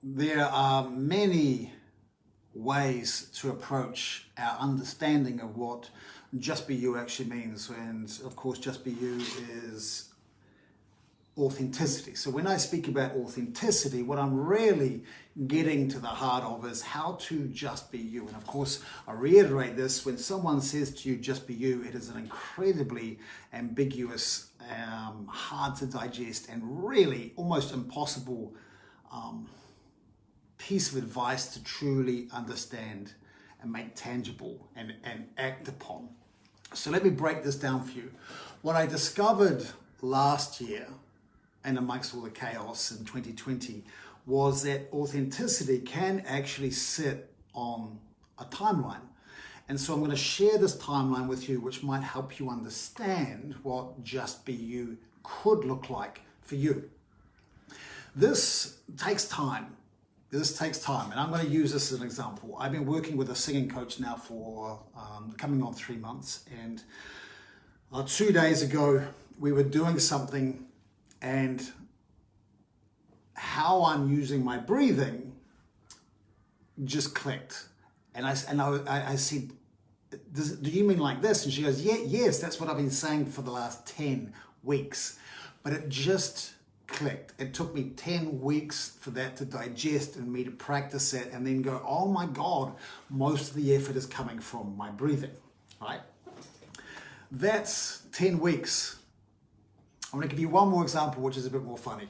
There are many ways to approach our understanding of what Just Be You actually means. And of course, Just Be You is authenticity. So when I speak about authenticity, what I'm really getting to the heart of is how to just be you. And of course, I reiterate this, when someone says to you, just be you, it is an incredibly ambiguous, hard to digest, and really almost impossible piece of advice to truly understand and make tangible and act upon. So let me break this down for you. What I discovered last year, and amongst all the chaos in 2020, was that authenticity can actually sit on a timeline. And so I'm going to share this timeline with you, which might help you understand what Just Be You could look like for you. This takes time. This takes time, and I'm going to use this as an example. I've been working with a singing coach now for coming on 3 months, and 2 days ago we were doing something, and how I'm using my breathing just clicked. And I said, do you mean like this? And she goes, yeah, yes, that's what I've been saying for the last 10 weeks. But it just clicked. It took me 10 weeks for that to digest and me to practice it and then go, oh my God, most of the effort is coming from my breathing, right? That's 10 weeks. I'm going to give you one more example, which is a bit more funny.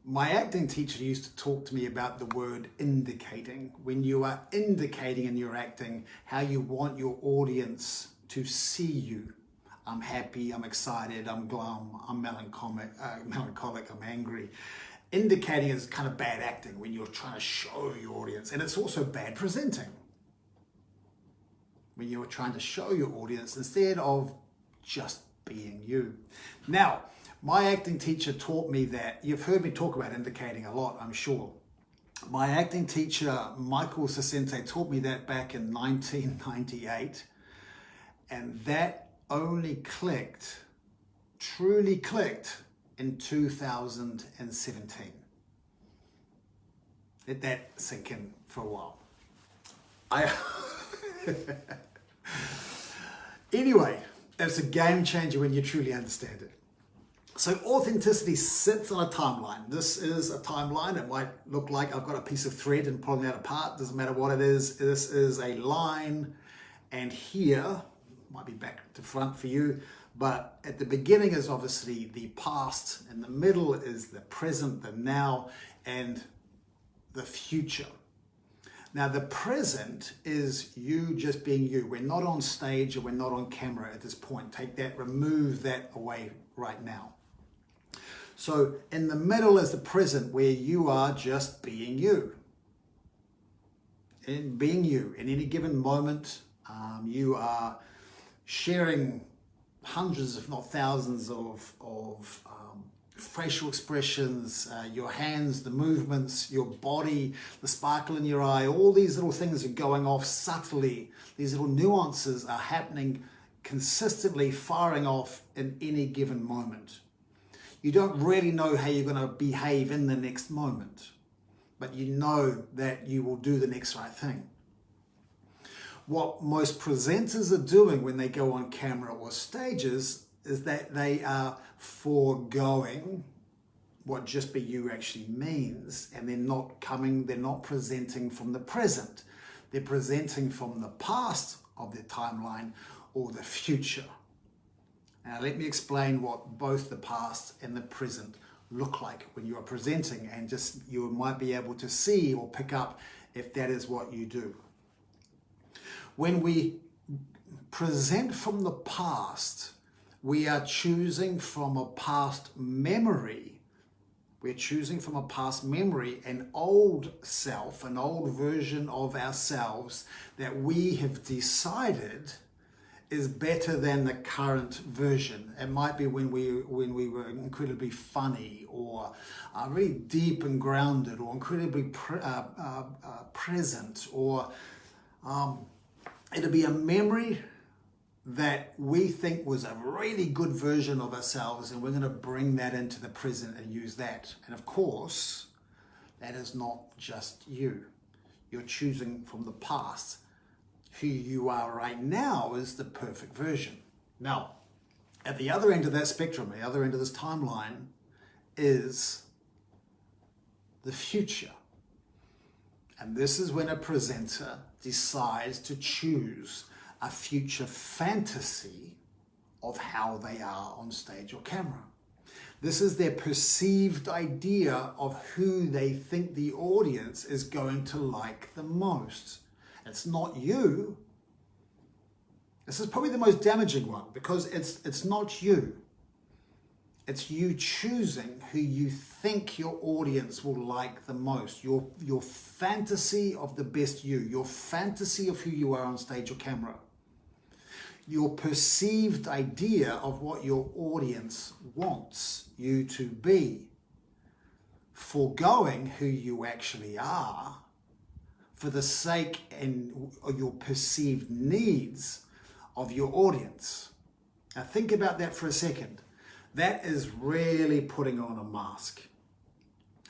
My acting teacher used to talk to me about the word indicating. When you are indicating in your acting how you want your audience to see you. I'm happy, I'm excited, I'm glum, I'm melancholic, I'm angry. Indicating is kind of bad acting when you're trying to show your audience, and it's also bad presenting. When you're trying to show your audience instead of just being you. Now, my acting teacher taught me that. You've heard me talk about indicating a lot, I'm sure. My acting teacher, Michael Sasente, taught me that back in 1998, and that only clicked, truly clicked, in 2017. Let that sink in for a while. Anyway, it's a game changer when you truly understand it. So authenticity sits on a timeline. This is a timeline. It might look like I've got a piece of thread and pulling that apart. Doesn't matter what it is. This is a line, and here, might be back to front for you, but at the beginning is obviously the past, and the middle is the present, the now, and the future. Now the present is you just being you. We're not on stage or we're not on camera at this point. Take that, remove that away right now. So in the middle is the present, where you are just being you. In being you, in any given moment, you are sharing hundreds, if not thousands, of facial expressions, your hands, the movements, your body, the sparkle in your eye. All these little things are going off subtly. These little nuances are happening consistently, firing off in any given moment. You don't really know how you're going to behave in the next moment, but you know that you will do the next right thing. What most presenters are doing when they go on camera or stages is that they are foregoing what Just Be You actually means, and they're not presenting from the present. They're presenting from the past of their timeline or the future. Now let me explain what both the past and the present look like when you are presenting, and just you might be able to see or pick up if that is what you do. When we present from the past, we are choosing from a past memory. We're choosing from a past memory an old self, an old version of ourselves that we have decided is better than the current version. It might be when we were incredibly funny, or really deep and grounded, or incredibly present, or it'll be a memory that we think was a really good version of ourselves, and we're going to bring that into the present and use that. And of course, That is not just you. You're choosing from the past. Who you are right now is the perfect version. Now, at the other end of that spectrum, the other end of this timeline, is the future. And this is when a presenter decides to choose a future fantasy of how they are on stage or camera. This is their perceived idea of who they think the audience is going to like the most. It's not you. This is probably the most damaging one, because it's not you. It's you choosing who you think your audience will like the most. Your fantasy of the best you. Your fantasy of who you are on stage or camera. Your perceived idea of what your audience wants you to be. Foregoing who you actually are for the sake and your perceived needs of your audience. Now think about that for a second. That is really putting on a mask.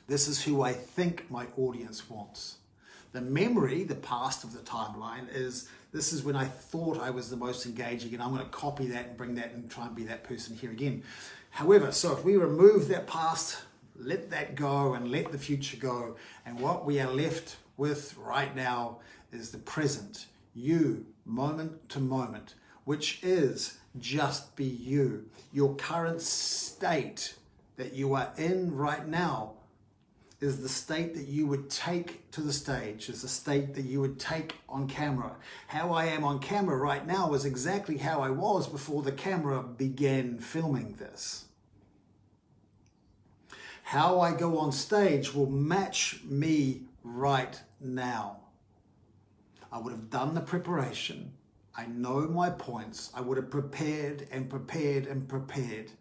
This is who I think my audience wants. The memory, the past of the timeline, is this is when I thought I was the most engaging, and I'm going to copy that and bring that and try and be that person here again. However, so if we remove that past, let that go and let the future go, and what we are left with right now is the present, you, moment to moment, which is just be you. Your current state that you are in right now is the state that you would take to the stage, is the state that you would take on camera. How I am on camera right now is exactly how I was before the camera began filming this. How I go on stage will match me right now. I would have done the preparation. I know my points. I would have prepared and prepared and prepared.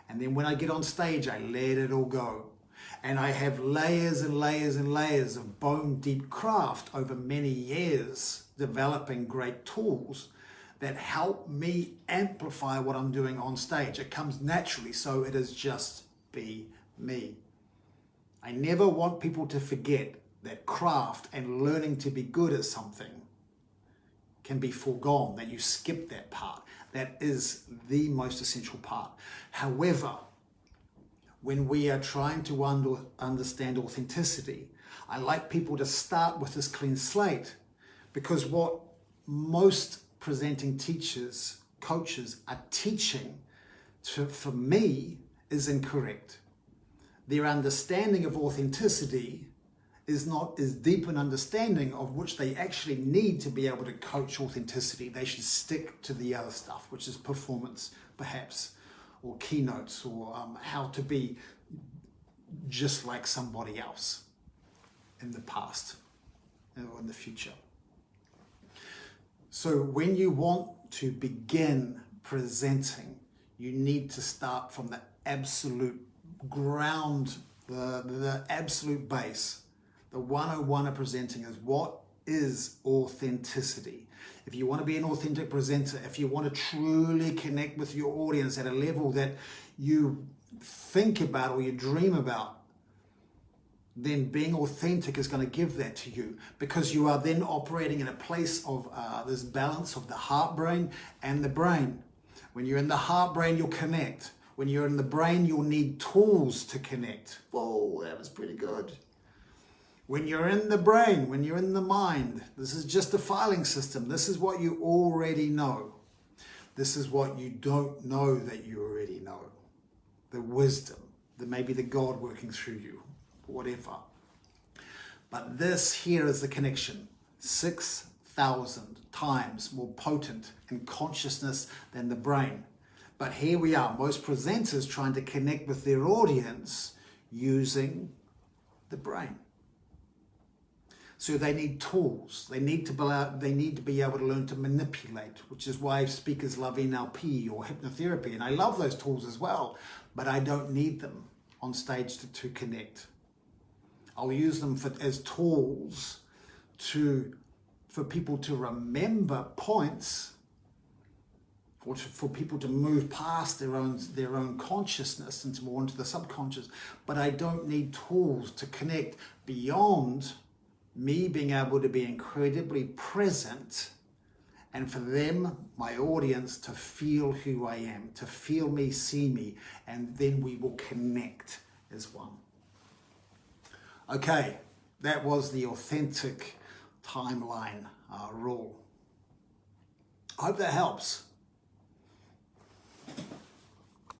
And then when I get on stage, I let it all go. And I have layers and layers and layers of bone deep craft over many years, developing great tools that help me amplify what I'm doing on stage. It comes naturally, so it is just be me. I never want people to forget that craft and learning to be good at something can be foregone, that you skip that part. That is the most essential part. However, when we are trying to understand authenticity, I like people to start with this clean slate, because what most presenting teachers, coaches are teaching for me is incorrect. Their understanding of authenticity is not as deep an understanding of which they actually need to be able to coach authenticity. They should stick to the other stuff, which is performance, perhaps, or keynotes, or how to be just like somebody else in the past or in the future. So when you want to begin presenting, you need to start from the absolute ground, the absolute base. The 101 of presenting is, what is authenticity? If you want to be an authentic presenter, if you want to truly connect with your audience at a level that you think about or you dream about, then being authentic is going to give that to you, because you are then operating in a place of this balance of the heart brain and the brain. When you're in the heart brain, you'll connect. When you're in the brain, you'll need tools to connect. Whoa, that was pretty good. When you're in the brain, when you're in the mind, this is just a filing system. This is what you already know. This is what you don't know that you already know. The wisdom, maybe the God working through you, whatever. But this here is the connection. 6,000 times more potent in consciousness than the brain. But here we are, most presenters trying to connect with their audience using the brain. So they need tools. They need to be able to learn to manipulate, which is why speakers love NLP or hypnotherapy. And I love those tools as well, but I don't need them on stage to connect. I'll use them as tools for people to remember points for people to move past their own consciousness into more into the subconscious. But I don't need tools to connect beyond me being able to be incredibly present, and for them, my audience, to feel who I am, to feel me, see me, and then we will connect as one. Okay, that was the authentic timeline rule. I hope that helps.